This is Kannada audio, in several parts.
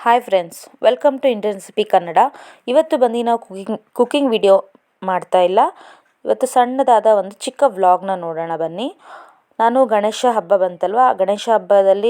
Hi friends, welcome to Indian recipe Kannada. ಇವತ್ತು ಬಂದು ನಾವು ಕುಕಿಂಗ್ ವಿಡಿಯೋ ಮಾಡ್ತಾ ಇಲ್ಲ. ಇವತ್ತು ಸಣ್ಣದಾದ ಒಂದು ಚಿಕ್ಕ ವ್ಲಾಗ್ನ ನೋಡೋಣ ಬನ್ನಿ. ನಾನು ಗಣೇಶ ಹಬ್ಬ ಬಂತಲ್ವ, ಆ ಗಣೇಶ ಹಬ್ಬದಲ್ಲಿ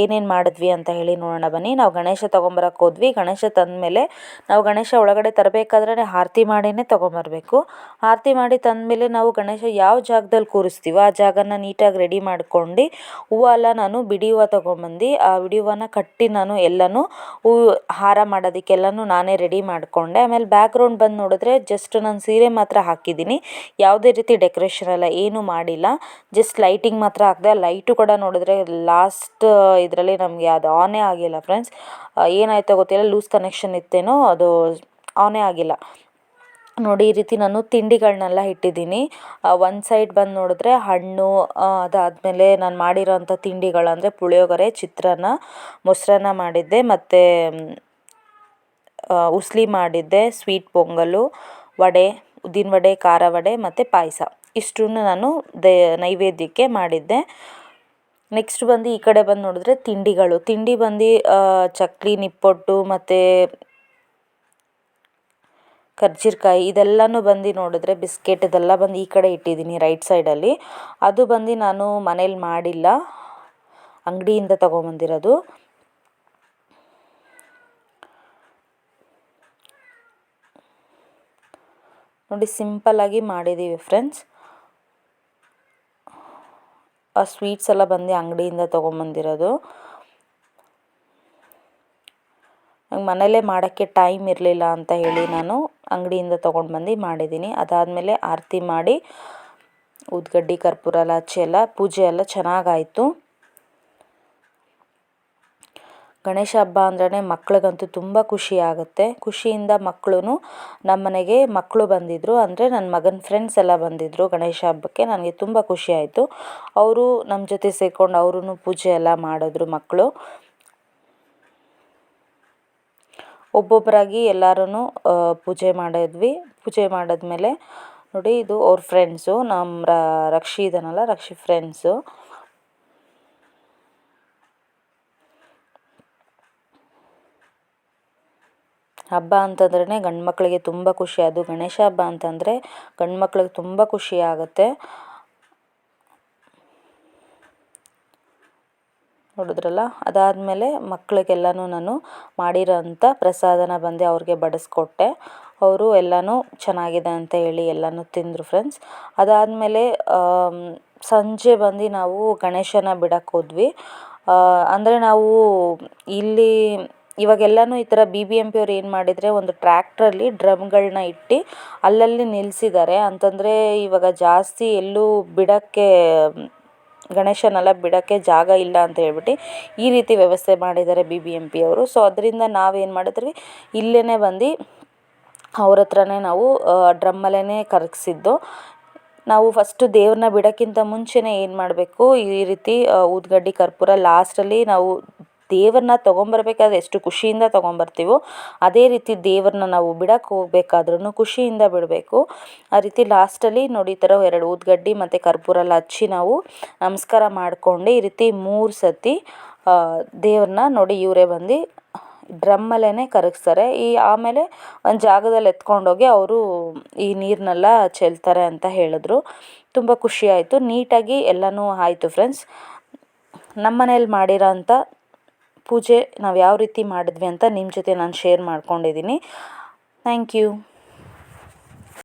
ಏನೇನು ಮಾಡಿದ್ವಿ ಅಂತ ಹೇಳಿ ನೋಡೋಣ ಬನ್ನಿ. ನಾವು ಗಣೇಶ ತೊಗೊಂಬರಕ್ಕೆ ಹೋದ್ವಿ. ಗಣೇಶ ತಂದಮೇಲೆ ನಾವು ಗಣೇಶ ಒಳಗಡೆ ತರಬೇಕಾದ್ರೆ ಆರತಿ ಮಾಡಿನೇ ತೊಗೊಂಬರ್ಬೇಕು. ಆರತಿ ಮಾಡಿ ತಂದಮೇಲೆ ನಾವು ಗಣೇಶ ಯಾವ ಜಾಗದಲ್ಲಿ ಕೂರಿಸ್ತೀವೋ ಆ ಜಾಗನ ನೀಟಾಗಿ ರೆಡಿ ಮಾಡ್ಕೊಂಡು ಹೂವು ಎಲ್ಲ ನಾನು ಬಿಡಿ ಹೂವು ತೊಗೊಂಬಂದು ಆ ಬಿಡಿ ಹೂವನ್ನ ಕಟ್ಟಿ ನಾನು ಎಲ್ಲನೂ ಹೂವು ಹಾರ ಮಾಡೋದಕ್ಕೆಲ್ಲನೂ ನಾನೇ ರೆಡಿ ಮಾಡಿಕೊಂಡೆ. ಆಮೇಲೆ ಬ್ಯಾಕ್ಗ್ರೌಂಡ್ ಬಂದು ನೋಡಿದ್ರೆ ಜಸ್ಟ್ ನಾನು ಸೀರೆ ಮಾತ್ರ ಹಾಕಿದ್ದೀನಿ. ಯಾವುದೇ ರೀತಿ ಡೆಕೋರೇಷನ್ ಎಲ್ಲ ಏನೂ ಮಾಡಿಲ್ಲ. ಜಸ್ಟ್ ಲೈಟಿಂಗ್ ಮಾತ್ರ ಹಾಕಿದೆ. ಲೈಟು ಕೂಡ ನೋಡಿದ್ರೆ ಲಾಸ್ಟ್ ಇದರಲ್ಲಿ ನಮಗೆ ಅದು ಆನೇ ಆಗಿಲ್ಲ ಫ್ರೆಂಡ್ಸ್. ಏನಾಯ್ತೋ ಗೊತ್ತಿಲ್ಲ, ಲೂಸ್ ಕನೆಕ್ಷನ್ ಇತ್ತೇನೋ, ಅದು ಆನೇ ಆಗಿಲ್ಲ. ನೋಡಿ, ಈ ರೀತಿ ನಾನು ತಿಂಡಿಗಳನ್ನೆಲ್ಲ ಇಟ್ಟಿದ್ದೀನಿ. ಒಂದು ಸೈಡ್ ಬಂದು ನೋಡಿದ್ರೆ ಹಣ್ಣು, ಅದಾದಮೇಲೆ ನಾನು ಮಾಡಿರೋಂಥ ತಿಂಡಿಗಳಂದರೆ ಪುಳಿಯೋಗರೆ, ಚಿತ್ರಾನ್ನ, ಮೊಸರನ್ನ ಮಾಡಿದ್ದೆ, ಮತ್ತು ಉಸ್ಲಿ ಮಾಡಿದ್ದೆ, ಸ್ವೀಟ್ ಪೊಂಗಲು, ವಡೆ, ಉದ್ದಿನ ವಡೆ, ಖಾರ ವಡೆ ಮತ್ತು ಪಾಯಸ. ಇಷ್ಟನ್ನು ನಾನು ನೈವೇದ್ಯಕ್ಕೆ ಮಾಡಿದ್ದೆ. ನೆಕ್ಸ್ಟ್ ಬಂದು ಈ ಕಡೆ ಬಂದು ನೋಡಿದ್ರೆ ತಿಂಡಿ ಬಂದು ಚಕ್ಲಿ, ನಿಪ್ಪಟ್ಟು ಮತ್ತು ಕರ್ಜಿಕಾಯಿ ಇದೆಲ್ಲನೂ ಬಂದು ನೋಡಿದ್ರೆ ಬಿಸ್ಕೆಟ್ ಇದೆಲ್ಲ ಬಂದು ಈ ಕಡೆ ಇಟ್ಟಿದ್ದೀನಿ ರೈಟ್ ಸೈಡಲ್ಲಿ. ಅದು ಬಂದು ನಾನು ಮನೇಲಿ ಮಾಡಿಲ್ಲ, ಅಂಗಡಿಯಿಂದ ತೊಗೊಂಬಂದಿರೋದು. ನೋಡಿ, ಸಿಂಪಲ್ಲಾಗಿ ಮಾಡಿದ್ದೀವಿ ಫ್ರೆಂಡ್ಸ್. ಆ ಸ್ವೀಟ್ಸ್ ಎಲ್ಲ ಬಂದು ಅಂಗಡಿಯಿಂದ ತೊಗೊಂಬಂದಿರೋದು. ನಂಗೆ ಮನೇಲೇ ಮಾಡೋಕ್ಕೆ ಟೈಮ್ ಇರಲಿಲ್ಲ ಅಂತ ಹೇಳಿ ನಾನು ಅಂಗಡಿಯಿಂದ ತೊಗೊಂಡು ಬಂದು ಮಾಡಿದ್ದೀನಿ. ಅದಾದಮೇಲೆ ಆರತಿ ಮಾಡಿ ಉದ್ಗಡ್ಡಿ, ಕರ್ಪೂರ ಎಲ್ಲ ಹಚ್ಚಿ ಎಲ್ಲ ಪೂಜೆ ಎಲ್ಲ ಚೆನ್ನಾಗಾಯಿತು. ಗಣೇಶ ಹಬ್ಬ ಅಂದ್ರೆ ಮಕ್ಳಿಗಂತೂ ತುಂಬ ಖುಷಿ ಆಗುತ್ತೆ. ಖುಷಿಯಿಂದ ಮಕ್ಕಳು ನಮ್ಮ ಮನೆಗೆ ಮಕ್ಕಳು ಬಂದಿದ್ದರು, ಅಂದರೆ ನನ್ನ ಮಗನ ಫ್ರೆಂಡ್ಸ್ ಎಲ್ಲ ಬಂದಿದ್ದರು ಗಣೇಶ ಹಬ್ಬಕ್ಕೆ. ನನಗೆ ತುಂಬ ಖುಷಿ ಆಯಿತು. ಅವರು ನಮ್ಮ ಜೊತೆ ಸೇರಿಕೊಂಡು ಅವರು ಪೂಜೆ ಎಲ್ಲ ಮಾಡಿದ್ರು ಮಕ್ಕಳು. ಒಬ್ಬೊಬ್ಬರಾಗಿ ಎಲ್ಲರೂ ಪೂಜೆ ಮಾಡಿದ್ವಿ. ಪೂಜೆ ಮಾಡಿದ್ಮೇಲೆ ನೋಡಿ, ಇದು ಅವ್ರ ಫ್ರೆಂಡ್ಸು, ನಮ್ಮ ರಕ್ಷಿ ಇದನ್ನಲ್ಲ, ರಕ್ಷಿ ಫ್ರೆಂಡ್ಸು. ಹಬ್ಬ ಅಂತಂದ್ರೇ ಗಂಡು ಮಕ್ಕಳಿಗೆ ತುಂಬ ಖುಷಿ. ಅದು ಗಣೇಶ ಹಬ್ಬ ಅಂತಂದರೆ ಗಂಡು ಮಕ್ಳಿಗೆ ತುಂಬ ಖುಷಿ ಆಗುತ್ತೆ. ನೋಡಿದ್ರಲ್ಲ, ಅದಾದಮೇಲೆ ಮಕ್ಕಳಿಗೆಲ್ಲನೂ ನಾನು ಮಾಡಿರೋಂಥ ಪ್ರಸಾದನ ಬಂದು ಅವ್ರಿಗೆ ಬಡಿಸ್ಕೊಟ್ಟೆ. ಅವರು ಎಲ್ಲನೂ ಚೆನ್ನಾಗಿದೆ ಅಂತ ಹೇಳಿ ಎಲ್ಲನೂ ತಿಂದರು ಫ್ರೆಂಡ್ಸ್. ಅದಾದಮೇಲೆ ಸಂಜೆ ಬಂದು ನಾವು ಗಣೇಶನ ಬಿಡಕ್ಕೆ ಹೋದ್ವಿ. ಅಂದರೆ ನಾವು ಇಲ್ಲಿ ಇವಾಗೆಲ್ಲನೂ ಈ ಥರ BBMP ಅವ್ರು ಏನು ಮಾಡಿದರೆ, ಒಂದು ಟ್ರ್ಯಾಕ್ಟ್ರಲ್ಲಿ ಡ್ರಮ್ಗಳನ್ನ ಇಟ್ಟು ಅಲ್ಲಲ್ಲಿ ನಿಲ್ಲಿಸಿದ್ದಾರೆ. ಅಂತಂದರೆ ಇವಾಗ ಜಾಸ್ತಿ ಎಲ್ಲೂ ಬಿಡೋಕ್ಕೆ, ಗಣೇಶನೆಲ್ಲ ಬಿಡೋಕ್ಕೆ ಜಾಗ ಇಲ್ಲ ಅಂತ ಹೇಳ್ಬಿಟ್ಟು ಈ ರೀತಿ ವ್ಯವಸ್ಥೆ ಮಾಡಿದ್ದಾರೆ BBMP ಅವರು. ಸೊ ಅದರಿಂದ ನಾವೇನು ಮಾಡಿದ್ವಿ, ಇಲ್ಲೇ ಬಂದು ಅವ್ರ ಹತ್ರನೇ ನಾವು ಡ್ರಮ್ಮಲ್ಲೇ ಕರಗಿಸಿದ್ದು. ನಾವು ಫಸ್ಟು ದೇವ್ರನ್ನ ಬಿಡೋಕ್ಕಿಂತ ಮುಂಚೆನೇ ಏನು ಮಾಡಬೇಕು, ಈ ರೀತಿ ಊದ್ಗಡ್ಡಿ, ಕರ್ಪೂರ ಲಾಸ್ಟಲ್ಲಿ ನಾವು ದೇವ್ರನ್ನ ತೊಗೊಂಬರ್ಬೇಕಾದ್ರೆ ಎಷ್ಟು ಖುಷಿಯಿಂದ ತೊಗೊಂಬರ್ತೀವೋ ಅದೇ ರೀತಿ ದೇವ್ರನ್ನ ನಾವು ಬಿಡಕ್ಕೆ ಹೋಗ್ಬೇಕಾದ್ರೂ ಖುಷಿಯಿಂದ ಬಿಡಬೇಕು. ಆ ರೀತಿ ಲಾಸ್ಟಲ್ಲಿ ನೋಡಿ, ಈ ಥರ 2 ಊದ್ಗಡ್ಡಿ ಮತ್ತು ಕರ್ಪೂರ ಎಲ್ಲ ಹಚ್ಚಿ ನಾವು ನಮಸ್ಕಾರ ಮಾಡಿಕೊಂಡು ಈ ರೀತಿ 3 ಸತಿ ದೇವ್ರನ್ನ ನೋಡಿ ಇವರೇ ಬಂದು ಡ್ರಮ್ಮಲ್ಲೇ ಕರಗಿಸ್ತಾರೆ. ಆಮೇಲೆ ಒಂದು ಜಾಗದಲ್ಲಿ ಎತ್ಕೊಂಡೋಗಿ ಅವರು ಈ ನೀರನ್ನೆಲ್ಲ ಚೆಲ್ತಾರೆ ಅಂತ ಹೇಳಿದ್ರು. ತುಂಬ ಖುಷಿ ಆಯಿತು. ನೀಟಾಗಿ ಎಲ್ಲನೂ ಆಯಿತು ಫ್ರೆಂಡ್ಸ್. ನಮ್ಮ ಮನೇಲಿ ಮಾಡಿರೋ ಅಂಥ ಪೂಜೆ ನಾವು ಯಾವ ರೀತಿ ಮಾಡಿದ್ವಿ ಅಂತ ನಿಮ್ಮ ಜೊತೆ ನಾನು ಶೇರ್ ಮಾಡ್ಕೊಂಡಿದ್ದೀನಿ. Thank you.